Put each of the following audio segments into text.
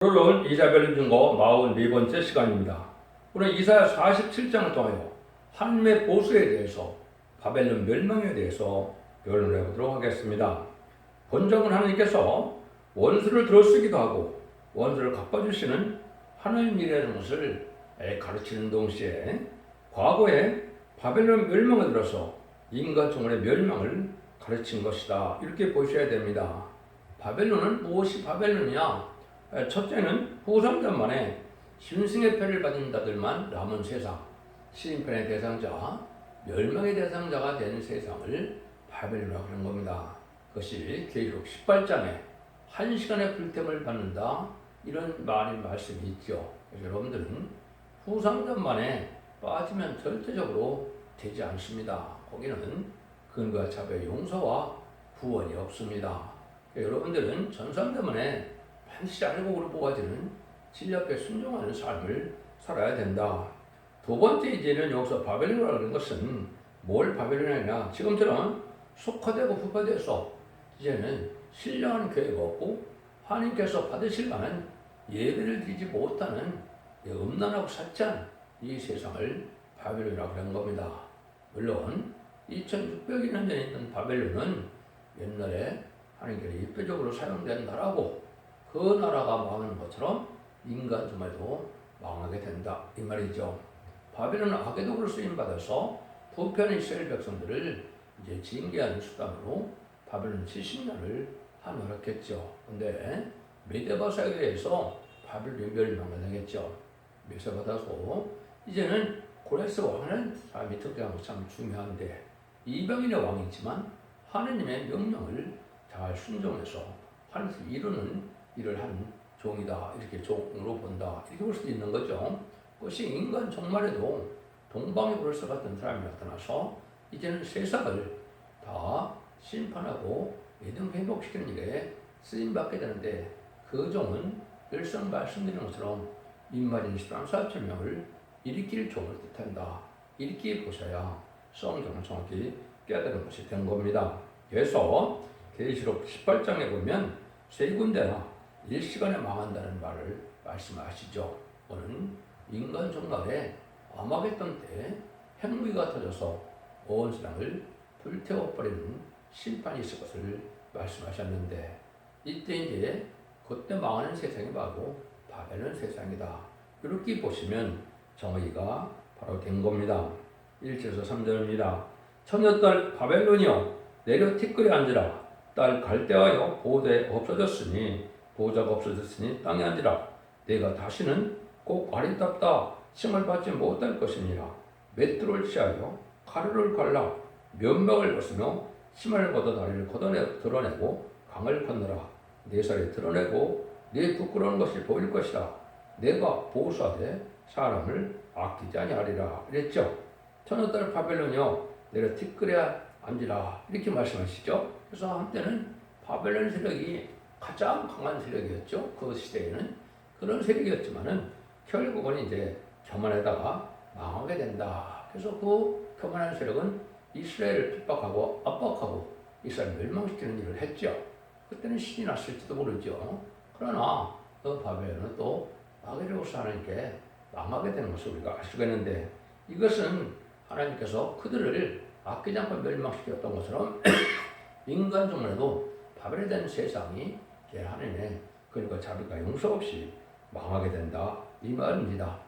오늘은 이사벨 증거 44번째 시간입니다. 오늘 이사야 47장을 통하여 하나님의 보수에 대해서 바벨론 멸망에 대해서 변론해 보도록 하겠습니다. 본적은 하나님께서 원수를 들어쓰기도 하고 원수를 갚아주시는 하나님이라는 것을 가르치는 동시에 과거에 바벨론 멸망을 들어서 인간 종의 멸망을 가르친 것이다. 이렇게 보셔야 됩니다. 바벨론은 무엇이 바벨론이냐? 첫째는 후삼전만에 짐승의 패를 받은 자들만 남은 세상, 시인편의 대상자, 멸망의 대상자가 된 세상을 바벨론이라고 하는 겁니다. 그것이 계시록 18장에 1시간의 불템을 받는다, 이런 말씀이 있죠. 여러분들은 후삼전만에 빠지면 절대적으로 되지 않습니다. 거기는 근거와 차별 용서와 구원이 없습니다. 여러분들은 전삼전만에 반드시 알곡으로 뽑아지는 진리 앞에 순종하는 삶을 살아야 된다. 두 번째 이제는 여기서 바벨론이라는 것은 뭘 바벨론이냐? 지금처럼 속화되고 후화돼서 이제는 신령한 교회가 없고 하나님께서 받으실 만한 예배를 드리지 못하는 음란하고 사치한 이 세상을 바벨론이라고 하는 겁니다. 물론 2600여 년 전에 있던 바벨론은 옛날에 하나님께서 입회적으로 사용된 나라고, 그 나라가 망하는 것처럼 인간 정말도 망하게 된다, 이 말이죠. 바벨론은 악의 도구로 쓰임받아서 부패한 이스라엘 백성들을 이제 징계하는 수단으로 바벨론 70년을 한월했겠죠. 근데 메데바사에 의해서 바벨론이 멸망을 당했죠. 멸세받아서 이제는 고레스 왕은 사람이 특정한 것이 참 중요한데, 이방인의 왕이지만 하나님의 명령을 잘 순종해서 하나님께서 이루는 일을 한 종이다, 이렇게 종으로 본다, 이렇게 볼 수도 있는 거죠. 그것이 인간 종말에도 동방의 불사 같은 사람이 나타나서 이제는 세상을 다 심판하고 예등 회복시키는 일에 쓰임받게 되는데, 그 종은 일상 말씀드리는 것처럼 민말인 13,4천명을 일으킬 종을 뜻한다, 이렇게 보셔야 성경을 정확히 깨달은 것이 된 겁니다. 그래서 계시록 18장에 보면 세 군데나 일시간에 망한다는 말을 말씀하시죠. 오는 인간 종말에 아마겟돈 때 핵무기가 터져서 온 세상을 불태워버리는 심판이 있을 것을 말씀하셨는데, 이때 이제 그때 망하는 세상이 바로 바벨론 세상이다, 이렇게 보시면 정의가 바로 된 겁니다. 1절에서 3절입니다. 처녀딸 바벨론이여 내려 티끌에 앉으라. 딸 갈대하여 보호대 없어졌으니 보호자가 없어졌으니 땅에 앉으라. 내가 다시는 꼭 아리답다 칭을 받지 못할 것이니라. 맷돌을 취하여 가루를 갈라 면막을 벗으며 치마를 걷어 다리를 드러내고 강을 건너라. 내 살이 드러내고 내 부끄러운 것이 보일 것이다. 내가 보호하되 사람을 아끼지 아니하리라, 이랬죠. 처녀딸 바벨론이여 내려 티끌에 앉으라, 이렇게 말씀하시죠. 그래서 한때는 바벨론 세력이 가장 강한 세력이었죠. 그 시대에는 그런 세력이었지만은 결국은 이제 교만에다가 망하게 된다. 그래서 그 교만한 세력은 이스라엘을 핍박하고 압박하고 이스라엘 멸망시키는 일을 했죠. 그때는 신이 났을지도 모르죠. 그러나 그 바벨론은 또 마게르고스 하나님께 망하게 되는 것을 우리가 알 수가 있는데, 이것은 하나님께서 그들을 아끼지 않고 멸망시켰던 것처럼 인간 중에도 바벨에 대한 세상이 이제 하나님의 그리고 자비가 용서 없이 망하게 된다, 이 말입니다.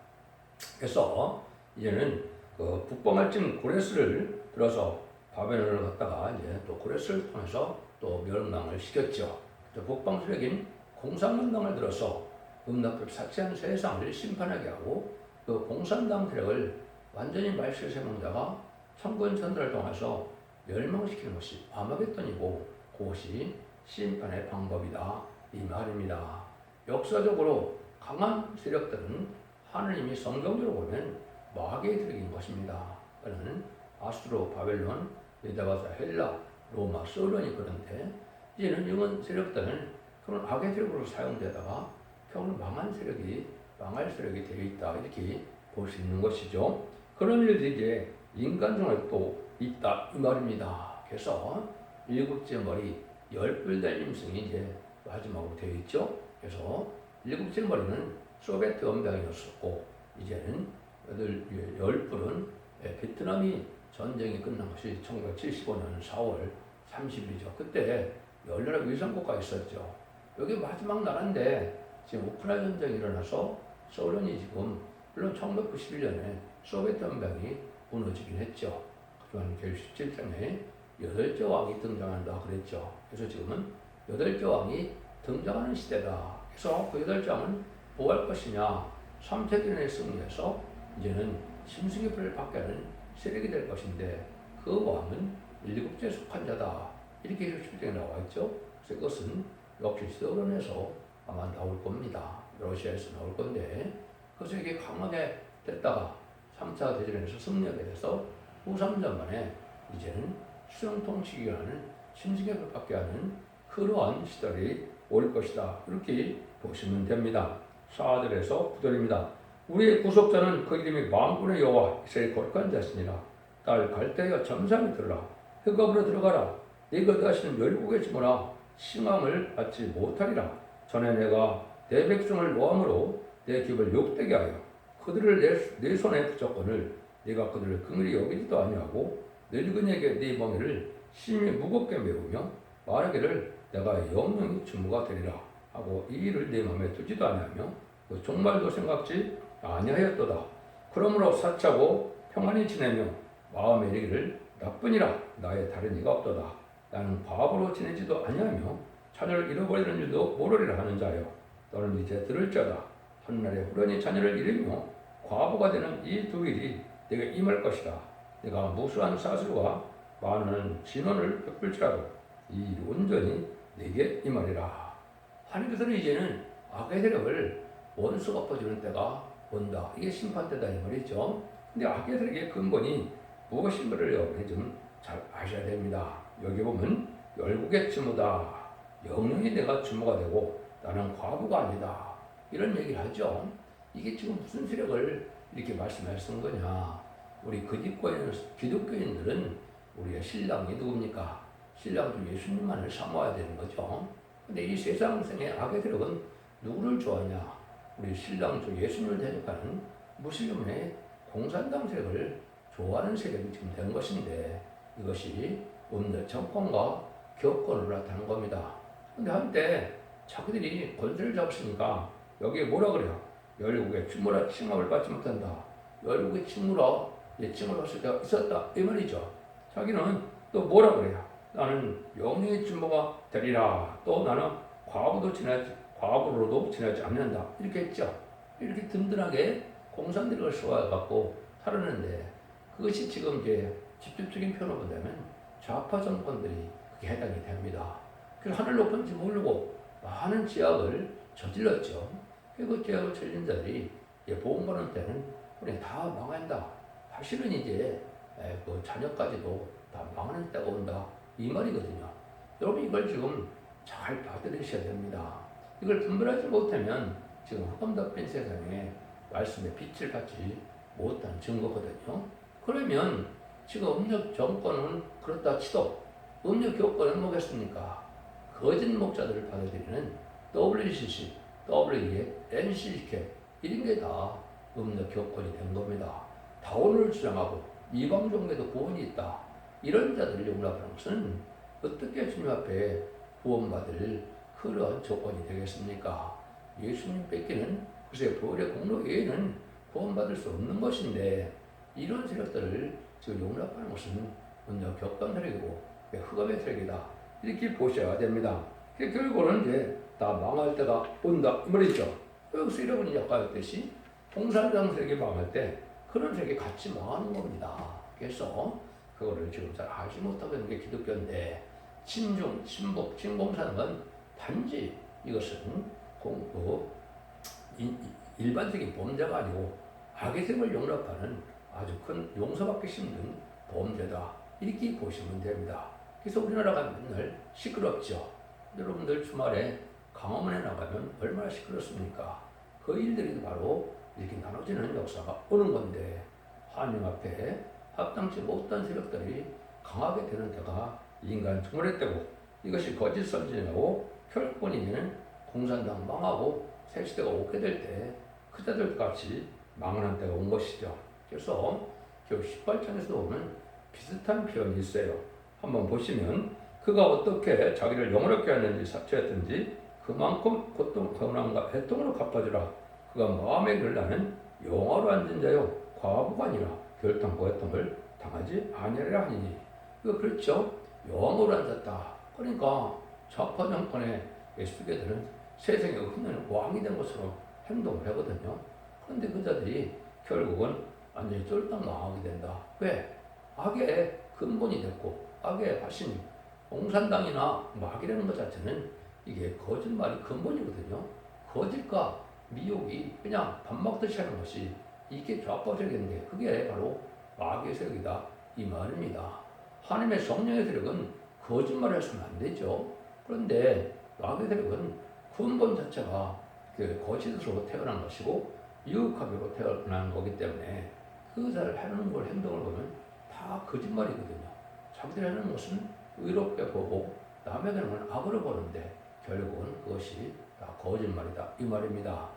그래서 이제는 그 북방할진 고레스를 들어서 바벨론을 갖다가 이제 또 고레스를 통해서 또 멸망을 시켰죠. 북방 세력인 공산당을 들어서 음란법 사치한 세상을 심판하게 하고, 그 공산당 세력을 완전히 말실세명자가 천군 천대를 통해서 멸망시키는 것이 아마겟돈이고, 그것이 심판의 방법이다, 이 말입니다. 역사적으로 강한 세력들은 하느님이 성경적으로 보면 마귀의 세력인 것입니다. 그는 아수르, 바벨론, 메데바사, 헬라, 로마, 솔론이 그런데, 이제는 이런 세력들은 그런 악의 세력으로 사용되다가 결국 망할 세력이 되어 있다, 이렇게 볼 수 있는 것이죠. 그런 일들이 이제 인간 중에 또 있다, 이 말입니다. 그래서 일곱째 머리 10뿔 달린 짐승이 이제 마지막으로 되어 있죠. 그래서 일곱째 머리는 소비에트 연방이었었고 이제는 열 뿔은 베트남이 전쟁이 끝난 것이 1975년 4월 30일이죠. 그때 열나라 위성국가 있었죠. 여기 마지막 나라인데 지금 우크라이나 전쟁이 일어나서 소련이 지금 물론 1991년에 소비에트 연방이 무너지긴 했죠. 하지만 제17장에 8째 왕이 등장한다 그랬죠. 그래서 지금은 8째 왕이 등장하는 시대다. 그래서 그 8째 왕은 뭐 할 것이냐. 3세기전에 승리해서 이제는 심승의 불을 받게 하는 세력이 될 것인데 그 왕은 7째 속한 자다. 이렇게 17장에 나와 있죠. 그래서 이것은 역시 서론에서 아마 나올 겁니다. 러시아에서 나올 건데 그래서 이게 강하게 됐다가 3차 대전에서 승리하게 돼서 후 3년 만에 이제는 수령통치기라는 심승의 불을 받게 하는 그러한 시절이 올 것이다. 이렇게 보시면 됩니다. 4절에서 9절입니다. 우리의 구속자는 그 이름이 만군의 여호와 이스라엘의 거룩한 자시니라. 딸 갈대여 점상이 들으라. 흑암으로 들어가라. 네가 다시는 멸국의 지모라 싱함을 받지 못하리라. 전에 내가 내 백성을 노함으로 내 기업을 욕되게 하여 그들을 내 손에 붙였거늘 네가 그들을 긍휼히 여기지도 아니하고 늙은이에게 네 멍에를 심히 무겁게 메우며 말하기를 내가 영영이 주무가 되리라 하고 이 일을 내 마음에 두지도 아니하며 그 종말도 생각지 아니하였도다. 그러므로 사차고 평안히 지내며 마음에 이르기를 나뿐이라 나의 다른 이가 없도다. 나는 과부로 지내지도 아니하며 자녀를 잃어버리는 일도 모르리라 하는 자여 너는 이제 들을 자다. 한날에 후련히 자녀를 잃으며 과부가 되는 이 두 일이 내게 임할 것이다. 내가 무수한 사슬과 많은 진원을 베풀지라도 이 일이 온전히 내게 임하리라. 하나님께서는 이제는 악의 세력을 원수가 엎어주는 때가 온다. 이게 심판 때다 이 말이죠. 근데 악의 세력의 근본이 무엇인가를 여러분이 좀 잘 아셔야 됩니다. 여기 보면 열국의 주무다. 영영이 내가 주무가 되고 나는 과부가 아니다. 이런 얘기를 하죠. 이게 지금 무슨 세력을 이렇게 말씀하신 거냐. 우리 기독교인들은 우리의 신랑이 누굽니까? 신랑은 예수님만을 사모해야 되는 거죠. 근데 이 세상생의 악의 세력은 누구를 좋아하냐? 우리 신랑 중 예수님을 대적하는 무슬림의 공산당 세력을 좋아하는 세력이 지금 된 것인데 이것이 음녀 정권과 교권으로 나타난 겁니다. 근데 한때 자기들이 권세를 잡으시니까 여기에 뭐라 그래요? 열국의 침무라 칭함을 받지 못한다. 열국의 침무라 칭을 받을 때가 있었다. 이 말이죠. 자기는 또 뭐라 그래요? 나는 영영의 침무가 되리라. 또 나는 과부로도 지나지 않는다. 이렇게 했죠. 이렇게 든든하게 공산들을 쏘아갖고 살았는데 그것이 지금 이제 직접적인 표현을 본다면 좌파 정권들이 그게 해당이 됩니다. 그래서 하늘 높은지 모르고 많은 죄악을 저질렀죠. 그 죄악을 저지른 자들이 보험받는 때는 우리 다 망한다. 사실은 이제 그 자녀까지도 다 망하는 때가 온다. 이 말이거든요. 여러분 이걸 지금 잘 받아들이셔야 됩니다. 이걸 분별하지 못하면 지금 흑암 덮인 세상에 말씀의 빛을 받지 못한 증거거든요. 그러면 지금 음력 정권은 그렇다 치도 음력 교권은 뭐겠습니까? 거짓 목자들을 받아들이는 WCC, WEF, NCK 이런 게 다 음력 교권이 된 겁니다. 다원을 주장하고 이방 종교에도 구원이 있다. 이런 자들을 용납하는 것은 어떻게 주님 앞에 구원받을 그런 조건이 되겠습니까? 예수님 뺏기는 글쎄 부활의 공로 외에는 구원받을 수 없는 것인데 이런 세력들을 지금 용납하는 것은 먼저 격간 세력이고 흑암의 세력이다. 이렇게 보셔야 됩니다. 결국은 이제 다 망할 때가 온다. 이 말이죠. 여기서 여러분이 아까 했듯이 공산당 세력이 망할 때 그런 세력이 같이 망하는 겁니다. 그래서 그거를 지금 잘 알지 못하고 있는 게 기독교인데 친중, 친복, 친공산은 단지 이것은 일반적인 범죄가 아니고 악의 셈을 용납하는 아주 큰 용서받기 힘든 범죄다. 이렇게 보시면 됩니다. 그래서 우리나라가 맨날 시끄럽죠. 여러분들 주말에 강화문에 나가면 얼마나 시끄럽습니까? 그 일들이 바로 이렇게 나눠지는 역사가 오는 건데 하나님 앞에 합당치 못한 세력들이 강하게 되는 때가 인간 주말의 때고 이것이 거짓 선진하고 혈권이면 공산당 망하고 새 시대가 오게 될 때 그자들 같이 망하는 때가 온 것이죠. 그래서 저 18장에서 보면 비슷한 표현이 있어요. 한번 보시면 그가 어떻게 자기를 영원롭게 하는지 사처했든지 그만큼 고난과 애통으로 갚아주라. 그가 마음에 걸나는 영화로 앉은 자요 과부가 아니라 결탄과 애통을 당하지 아니하리라 하니니. 이거 그렇죠. 영으로 앉았다. 그러니까 좌파 정권에 쓰게 되는 세상에 없는 왕이 된 것으로 행동을 하거든요. 그런데 그자들이 결국은 완전히 쫄딱 망하게 된다. 왜? 악의 근본이 됐고 악의 화신, 공산당이나 마귀라는 것 자체는 이게 거짓말이 근본이거든요. 거짓과 미혹이 그냥 밥 먹듯이 하는 것이 이게 좌파적인데 그게 바로 마귀의 세력이다 이 말입니다. 하나님의 성령의 세력은 거짓말을 해서는 안 되죠. 그런데 마귀의 세력은 근본 자체가 그 거짓으로 태어난 것이고 유혹하기로 태어난 거기 때문에 그자를 하는 걸 행동을 보면 다 거짓말이거든요. 자기들이 하는 것은 의롭게 보고 남에게 하는 건 악으로 보는데 결국은 그것이 다 거짓말이다 이 말입니다.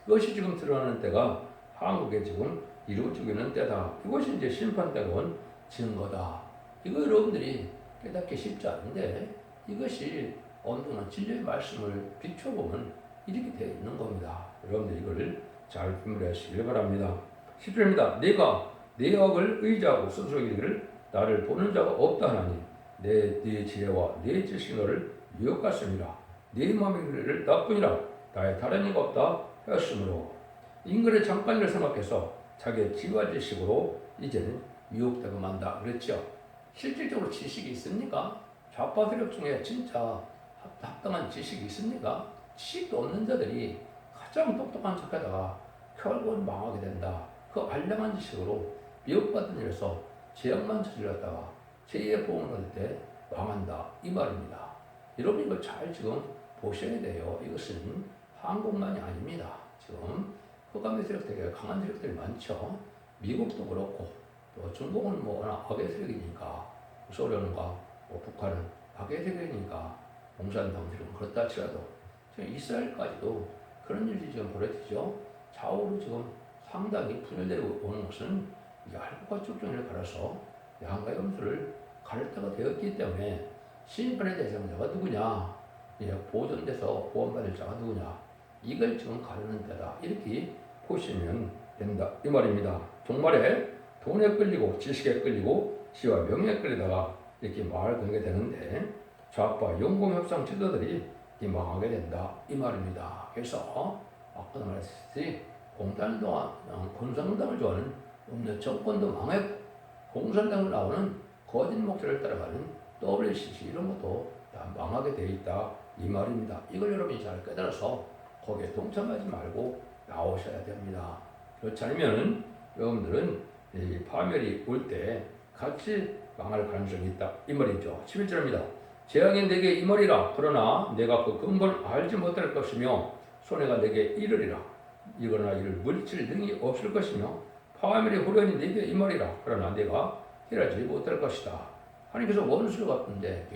그것이 지금 드러나는 때가 한국에 지금 이루어지고 있는 때다. 이것이 이제 심판 때가 온 증거다. 이거 여러분들이 깨닫기 쉽지 않은데 이것이 온전한 진리의 말씀을 비춰보면 이렇게 되어 있는 겁니다. 여러분들 이걸 잘 분별하시길 바랍니다. 10절입니다. 내가 내 악을 의지하고 스스로 이르기를 나를 보는 자가 없다 하나니 내 지혜와 내 지식이 너를 미혹하심이라. 내 마음의 이르기를 나뿐이라 나의 다른 이가 없다 하였으므로. 인간의 잠깐을 생각해서 자기의 지와 지식으로 이제는 미혹되고 만다 그랬죠. 실질적으로 지식이 있습니까? 좌파 세력 중에 진짜 합당한 지식이 있습니까? 지식도 없는 자들이 가장 똑똑한 척하다가 결국은 망하게 된다. 그 알량한 지식으로 미혹받은 일에서 재앙만 저질렀다가 제2의 보험을 얻을 때 망한다 이 말입니다. 여러분 이걸 잘 지금 보셔야 돼요. 이것은 한국만이 아닙니다. 지금 흑암의 세력 되게 강한 세력들이 많죠. 미국도 그렇고 또 중국은 뭐 워낙 악의 세력이니까 소련과 뭐 북한은 악의 세력이니까 공산당 세력은 그렇다 치더라도 지금 이스라엘까지도 그런 일이 지금 벌어지죠. 좌우로 지금 상당히 분열되고 오는 것은 얄궂과 쭉정이를 갈아서 양과 염소를 가를 때가 되었기 때문에 심판의 대상자가 누구냐, 보존돼서 구원받을 자가 누구냐, 이걸 지금 가르는 때다 이렇게 보시면 된다 이 말입니다. 종말에 돈에 끌리고 지식에 끌리고 지와 명예에 끌리다가 이렇게 말을 거게 되는데 좌파 용공협상 지도들이 망하게 된다 이 말입니다. 그래서 아까 말했듯이 공산당을 좋아하는 음료 정권도 망했고 공산당을 나오는 거짓 목소리를 따라가는 WCC 이런 것도 다 망하게 돼 있다 이 말입니다. 이걸 여러분이 잘 깨달아서 거기에 동참하지 말고 나오셔야 됩니다. 그렇지 않으면 여러분들은 이 파멸이 올 때 같이 망할 가능성이 있다 이 말이죠. 11절입니다. 재앙이 내게 임하리라. 그러나 내가 그 근본을 알지 못할 것이며 손해가 내게 이르리라. 이거나 이를 물질 능이 없을 것이며 파멸의 후련이 내게 임하리라. 그러나 내가 해하지 못할 것이다. 하나님께서 원수 같은데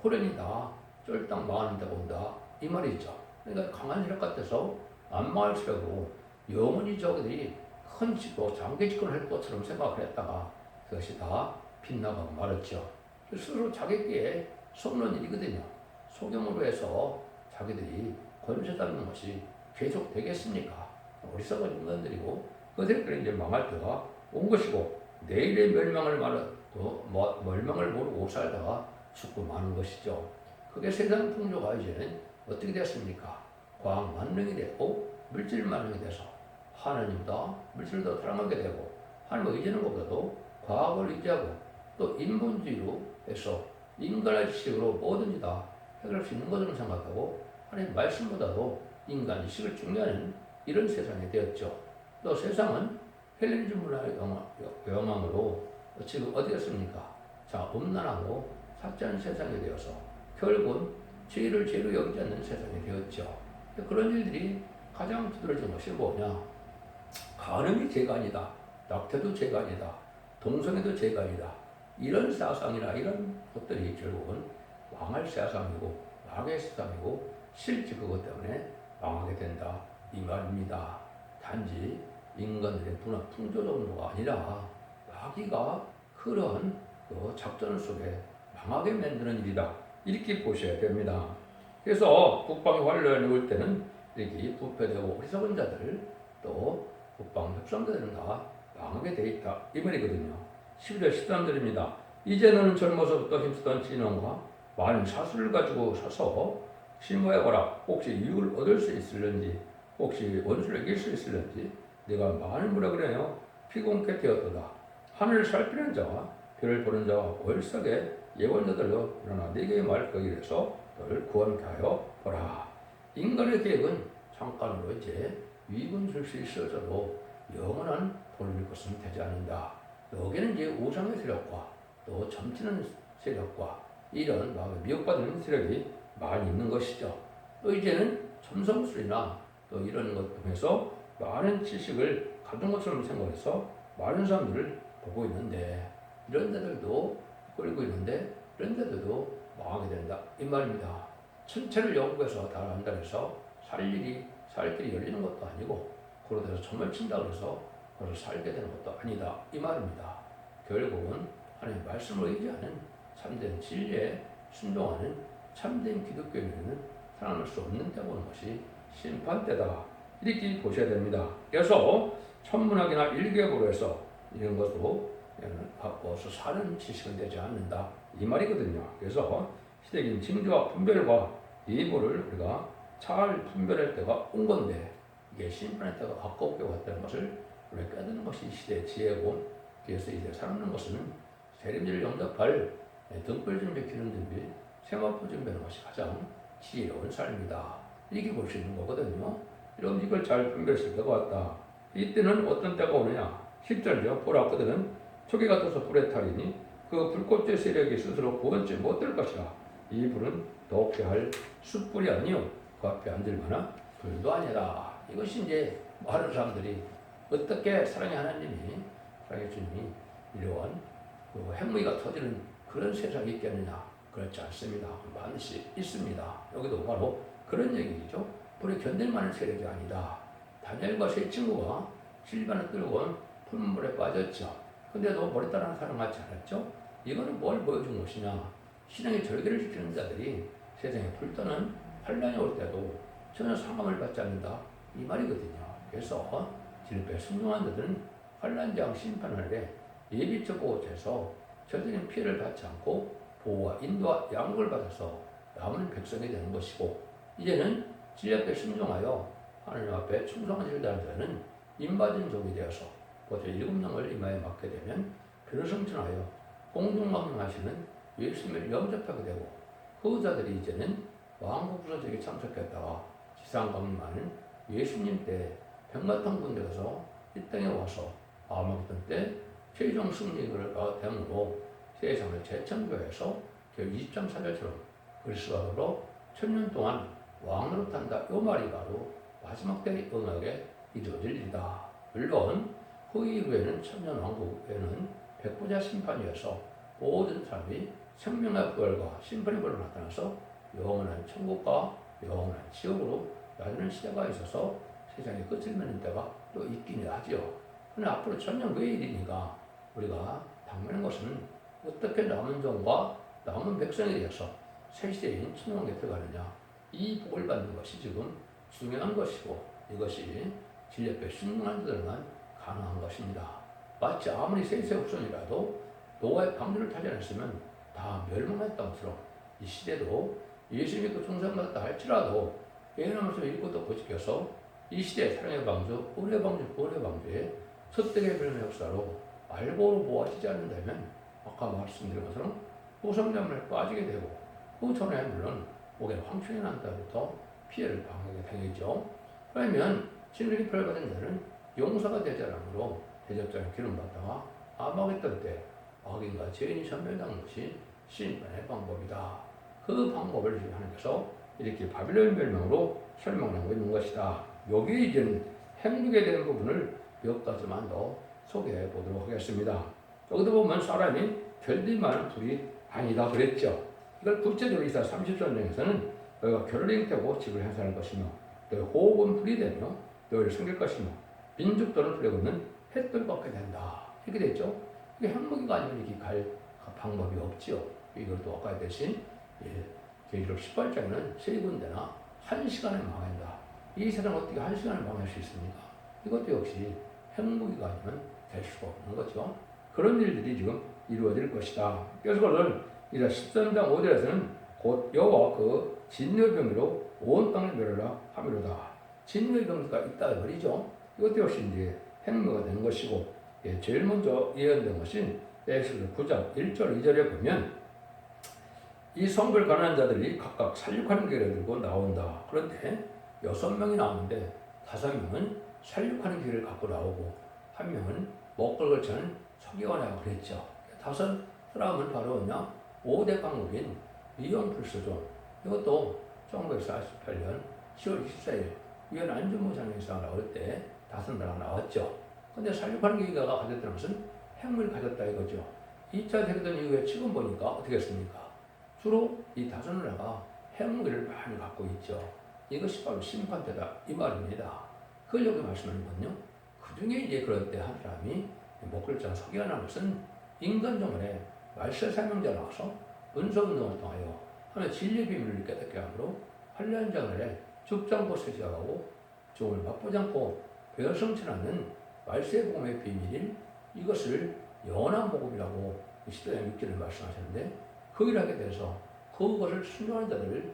후련이다. 쫄딱 망하는 데가 온다 이 말이죠. 그러니까 강한 세력 같아서 안 망할 세력으로 영원히 저들이 큰 집도 장기 집권을 할 것처럼 생각을 했다가 그것이 다 빗나가고 말았죠. 스스로 자기께 속는 일이거든요. 속임으로 해서 자기들이 권세 잡는 것이 계속 되겠습니까? 어리석은 인간들이고 그들끼리 이제 망할 때가 온 것이고 내일의 멸망을 멸망을 모르고 살다가 죽고 마는 것이죠. 그게 세상 풍조가 이제는 어떻게 됐습니까? 과학 만능이 되고 물질 만능이 돼서 하나님보다 물질도 사랑하게 되고 하나님을 의지하는 것보다도 과학을 의지하고 또 인본주의로 해서 인간의 지식으로 뭐든지 다 해결할 수 있는 것으로 생각하고 하나님 말씀보다도 인간 지식을 중요하는 이런 세상이 되었죠. 또 세상은 헬레니즘 문화의 영향으로 지금 어디 갔습니까? 자, 음란하고 삭제하는 세상이 되어서 결국은 죄를 죄로 여기지 않는 세상이 되었죠. 그런 일들이 가장 두드러진 것이 뭐냐? 간음이 죄가 아니다. 낙태도 죄가 아니다. 동성애도 죄가 아니다. 이런 사상이나 이런 것들이 결국은 망할 세상이고 악의 세상이고 실제 그것 때문에 망하게 된다 이 말입니다. 단지 인간들의 분화 풍조 정도가 아니라 마귀가 그런 그 작전 속에 망하게 만드는 일이다 이렇게 보셔야 됩니다. 그래서 국방이 활로에 올 때는 이렇게 부패되고 어리석은 자들 또 국방 협상자들은 다 망하게 돼 있다 이 말이거든요. 11절 13절입니다. 이제 너는 젊어서부터 힘쓰던 진영과 많은 사수를 가지고 서서 심호해보라. 혹시 이익을 얻을 수 있을는지 혹시 원수를 이길 수 있을는지 네가 많은 뭐라 그래요? 피곤케 되었도다. 하늘을 살피는 자와 별을 보는 자와 월삭의 예언자들로 일어나 네게 말할 거기에서 너를 구원케 하여 보라. 인간의 계획은 잠깐으로 이제 위익은 줄 수 있어도 영원한 본을 것은 되지 않는다. 여기는 이제 우상의 세력과 또 점치는 세력과 이런 미혹받는 세력이 많이 있는 것이죠. 또 이제는 점성술이나 또 이런 것 통해서 많은 지식을 가진 것처럼 생각해서 많은 사람들을 보고 있는데 이런 데들도 끌고 있는데 이런 데들도 망하게 된다 이 말입니다. 천체를 영국에서 다 안다 해서 살 길이 열리는 것도 아니고 그러다가 점을 친다 그래서 그걸 살게 되는 것도 아니다 이 말입니다. 결국은 하나님 말씀을 의지하는 참된 진리에 순종하는 참된 기독교인은 살아날 수 없는 때가 오는 것이 심판때다 이렇게 보셔야 됩니다. 그래서 천문학이나 일개보로 해서 이런 것도 바꿔서 사는 지식은 되지 않는다 이 말이거든요. 그래서 시대적인 징조와 분별과 예보를 우리가 잘 분별할 때가 온 건데 이게 심판의 때가 가깝게 왔다는 것을 우리가 깨닫는 것이 시대의 지혜고 그래서 이제 살아가는 것은 세림지를 영접할 등불 준비, 기름 준비, 세마포 준비하는 것이 가장 지혜로운 삶이다 이렇게 볼 수 있는 거거든요. 여러분 이걸 잘 분별했을 때가 왔다. 이때는 어떤 때가 오느냐 10절이요. 보라 그들은 초기 같아서 불에 타리니 그 불꽃의 세력이 스스로 구원치 못될 것이라. 이 불은 더욱게 할 숯불이 아니요 그 앞에 앉을 만한 불도 아니라. 이것이 이제 많은 사람들이 어떻게 사랑의 하나님이 사랑의 주님이 이러한 그 핵무기가 터지는 그런 세상이 있겠느냐. 그렇지 않습니다. 반드시 있습니다. 여기도 바로 그런 얘기죠. 불에 견딜 만한 세력이 아니다. 다니엘과 세 친구가 실반을 끌고 풀물에 빠졌죠. 근데도 머리 따라는 사람 같지 않았죠? 이거는 뭘 보여준 것이냐? 신앙의 절개를 지키는 자들이 세상에 불떠는 환란이 올 때도 전혀 상함을 받지 않는다. 이 말이거든요. 그래서 진리에 순종한 자들은 환란장 심판날에 예비적 보호처에서 절대적인 피해를 받지 않고 보호와 인도와 양육을 받아서 남은 백성이 되는 것이고 이제는 진리 앞에 순종하여 하나님 앞에 충성한 일들하는 자는 인받은 종이 되어서 보좌 7명을 이마에 맡게 되면 그를 성천하여 공중망명하시는 예수님을 영접하게 되고 그 자들이 이제는 왕국 부서지에 참석했다가 지상 강림하는 예수님 때 백마탄 군대에서 이 땅에 와서 아마겟돈 때 최종 승리를 됨으로 세상을 재창조해서 그 23사절처럼 그리스도로 1000년 동안 왕으로 탄다. 이 말이 바로 마지막 때의 응하게 이루어질 일이다. 물론 그 이후에는 천년왕국에는 백부자 심판이어서 모든 사람이 생명의 부활과 심판의 부활로 나타나서 영원한 천국과 영원한 지옥으로 나누는 시대가 있어서 세상의 끝을 맺는 때가 또 있긴 하지요. 그런데 앞으로 천년 후의 일이니까 우리가 당면한 것은 어떻게 남은 종과 남은 백성에 대해서 새 시대인 천년왕국에 들어가느냐 이 복을 받는 것이 지금 중요한 것이고 이것이 진리 앞에 순종한 자들만 가능한 것입니다. 마치 아무리 세세 후손이라도 노아의 방주를 타지 않았으면 다 멸망했던 것처럼 이 시대도 예수 믿고 중생받았다 할지라도 예언하면서 일꾼도 거짓겨서 이 시대의 사랑의 방주, 의의 방주, 의의 방주에 첫대의 변의 역사로 알고로 모아지지 않는다면 아까 말씀드린 것처럼 후성자문에 빠지게 되고 그 전에 물론 목에 황충이 난다부터 피해를 당하게 되겠죠. 그러면 진리를 표현받은 자는 용서가 되지 않으므로 대접자는 기름받다가 아마겟돈 때 악인과 죄인이 전멸당한 것이 심판의 방법이다. 그 방법을 하나님께서 이렇게 바빌론 멸망으로 설명하고 있는 것이다. 여기에 이제는 행복에 대한 부분을 몇 가지만 더 소개해 보도록 하겠습니다. 여기도 보면 사람이 견딜만한 불이 아니다 그랬죠. 이걸 구체적으로 이사 30전쟁에서는 너희가 결을 잉태고 집을 행사하는 것이며 너희 호흡은 풀이 되며 너희를 섬길 것이며 민족들은 풀에 걷는 햇돌 걷게 된다. 이렇게 됐죠. 이게 핵무기가 아니면 이렇게 갈 방법이 없지요. 이걸 또 아까 대신 계시록 18장에는 세 군데나 1시간에 망한다. 이 세상을 어떻게 1시간에 망할 수 있습니까? 이것도 역시 핵무기가 아니면 될 수가 없는 거죠. 그런 일들이 지금 이루어질 것이다. 그래서 그걸 이제 13장 5절에서는 곧 여호와 그 진노의 병으로 온 땅을 멸하라 하미로다. 진노의 병수가 있다 말이죠. 이것도 역시 이제 핵무기가 된 것이고, 제일 먼저 예언된 것인 에스겔 9장 1절 2절에 보면 이 성을 가난한 자들이 각각 살육하는 기회를 들고 나온다. 그런데 6명이 나오는데 5명은 살육하는 기회를 갖고 나오고 1명은 먹을 걸 차는 서기관이라고 그랬죠. 5 사람은 바로 그냥 5대 강국인 미용불수종, 이것도 1948년 10월 24일 유엔 안전보장회의에서 나올 때 5나라가 나왔죠. 근데 살육하는 기회가 가졌다는 것은 핵무기를 가졌다 이거죠. 2차 대전 이후에 지금 보니까 어떻게 했습니까? 주로 이 5나라가 핵무기를 많이 갖고 있죠. 이것이 바로 심판대다 이 말입니다. 그걸 여기 말씀하는 건요. 그 중에 이제 그럴 때 한 사람이 목글자 서기관한 것은 인간정원에 말세 사명자 나와서 은소운동을 통하여 하나의 진리의 비밀을 깨닫게 하므로 환란장을 죽장고 세지하고 종을 맛보지 않고 배어성치 않는 말세의 복음의 비밀인 이것을 영원한 복음이라고 시대의 육지를 말씀하셨는데, 그 일을 하게 돼서 그것을 순종하는 자들을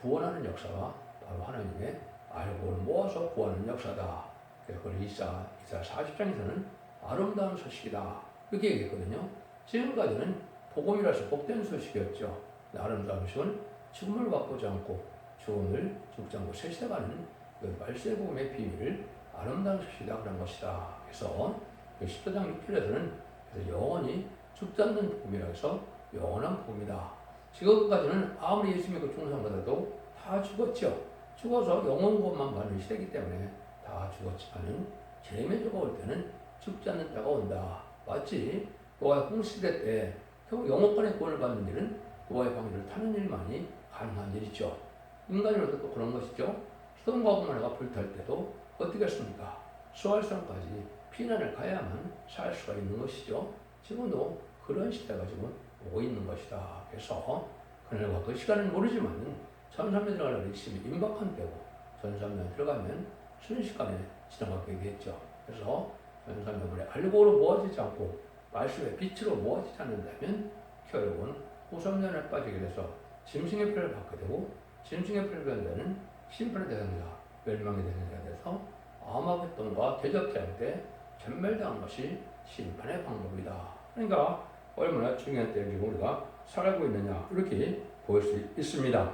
구원하는 역사가 바로 하나님의 알고를 모아서 구하는 역사다. 그걸 이사 40장에서는 아름다운 소식이다 이렇게 얘기했거든요. 지금까지는 복음이라서 복된 소식이었죠. 아름다운 소식은 죽음을 맛보지 않고 죽음을 죽지 않고 세세가는 그 말세 복음의 비밀을 아름다운 소식이다 그런 것이다. 그래서 14장 6절에서는 영원히 죽지 않는 복음이라 해서 영원한 복음이다. 지금까지는 아무리 예수 믿고 충성받아도 다 죽었죠. 죽어서 영원 구원만 받는 시대이기 때문에 다 죽었지만은 재림의 주가 올 때는 죽지 않는 자가 온다. 마치 노아의 홍수시대 때 결국 영원권의 구원을 받는 일은 노아의 방주를 타는 일만이 가능한 일이죠. 인간으로도 또 그런 것이죠. 소돔과 고모라가 불탈 때도 어떻게 했습니까? 수활성까지 피난을 가야만 살 수가 있는 것이죠. 지금도 그런 시대가 지금 오고 있는 것이다. 그래서 그날과 그 시간은 모르지만 전삼년 들어가려면 있으면 임박한 때고 전삼년 들어가면 순식간에 지나가게 되겠죠. 그래서 전삼년물에 알고로 모아지지 않고 말씀의 빛으로 모아지지 않는다면 결국은 후삼년에 빠지게 돼서 짐승의 표를 받게 되고 짐승의 표를 받는 자는 심판의 대상자, 멸망의 대상자가 돼서 아마겟돈과 대적자일 때 전멸당한 것이 심판의 방법이다. 그러니까 얼마나 중요한 때를 지금 우리가 살아가고 있느냐 이렇게 볼 수 있습니다.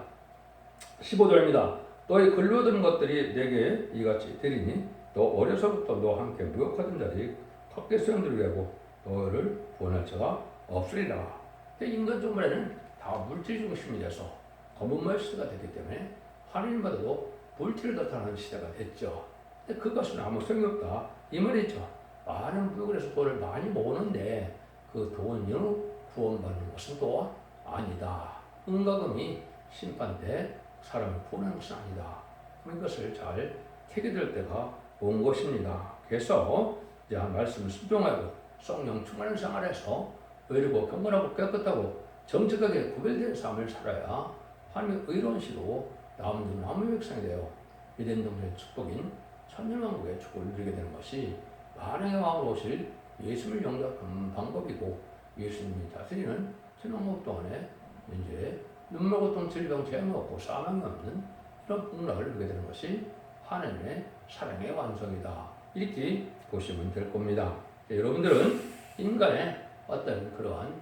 15절입니다. 너희 근로하던 것들이 내게 이같이 되리니 너 어려서부터 너와 함께 무역하던 자들이 헛게 수양들을 하고 너를 구원할 자가 없으리라. 인간 종말에는 다 물질 중심이 돼서 거짓말 시대가 됐기 때문에 하나님보다도 물질을 나타나는 시대가 됐죠. 근데 그것은 아무 소용없다 이 말이죠. 많은 무역을 해서 돈을 많이 모으는데 그 돈으로 구원받는 것은 또 아니다. 은과 금이 심판 때 사람을 구원하는 것은 아니다. 이것을 잘 캐게 때가 온 것입니다. 그래서 이제 말씀을 순종하고 성령 충만한 생활에서 의리고 경건하고 깨끗하고 정직하게 구별된 삶을 살아야 하나님의 의로운 시로 남의 백성이 되어 믿는 동생의 축복인 천년왕국의 축복을 누리게 되는 것이 만왕의 왕으로 오실 예수님을 영접하는 방법이고, 예수님이 다스리는 천왕국 동안에 이제 눈물, 고통, 질병, 재앙이 없고 사망이 없는 이런 복락을 누리게 되는 것이 하나님의 사랑의 완성이다. 이렇게 보시면 될 겁니다. 여러분들은 인간의 어떤 그러한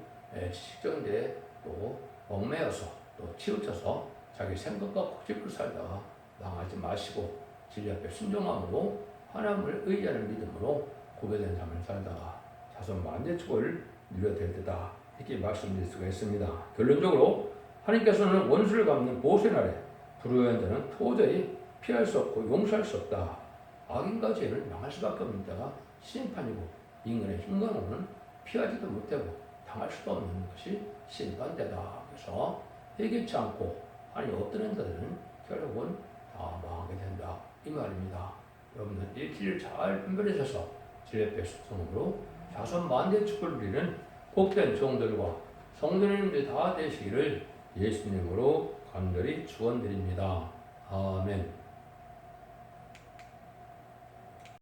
지식적인데 또 얽매여서 또 치우쳐서 자기 생각과 고집을 살다가 망하지 마시고 진리 앞에 순종함으로 하나님을 의지하는 믿음으로 구별된 삶을 살다가 자손 만대 축복을 누려야 될 때다. 이렇게 말씀드릴 수가 있습니다. 결론적으로 하나님께서는 원수를 갚는 보호의 날에 불의한 자는 도저히 피할 수 없고 용서할 수 없다. 악인과 죄를 망할 수밖에 없는 때가 심판이고 인간의 흉간으로는 피하지도 못하고 당할 수도 없는 것이 심판대다. 그래서 회개치 않고 하나님 엎드는 자들은 결국은 다 망하게 된다. 이 말입니다. 여러분들 일치를 잘 분별하셔서 진례배 숙성으로 자손 만대 축복을 누리는 복된 종들과 성도님들이 다 되시기를 예수님으로 간절히 축원드립니다. 아멘.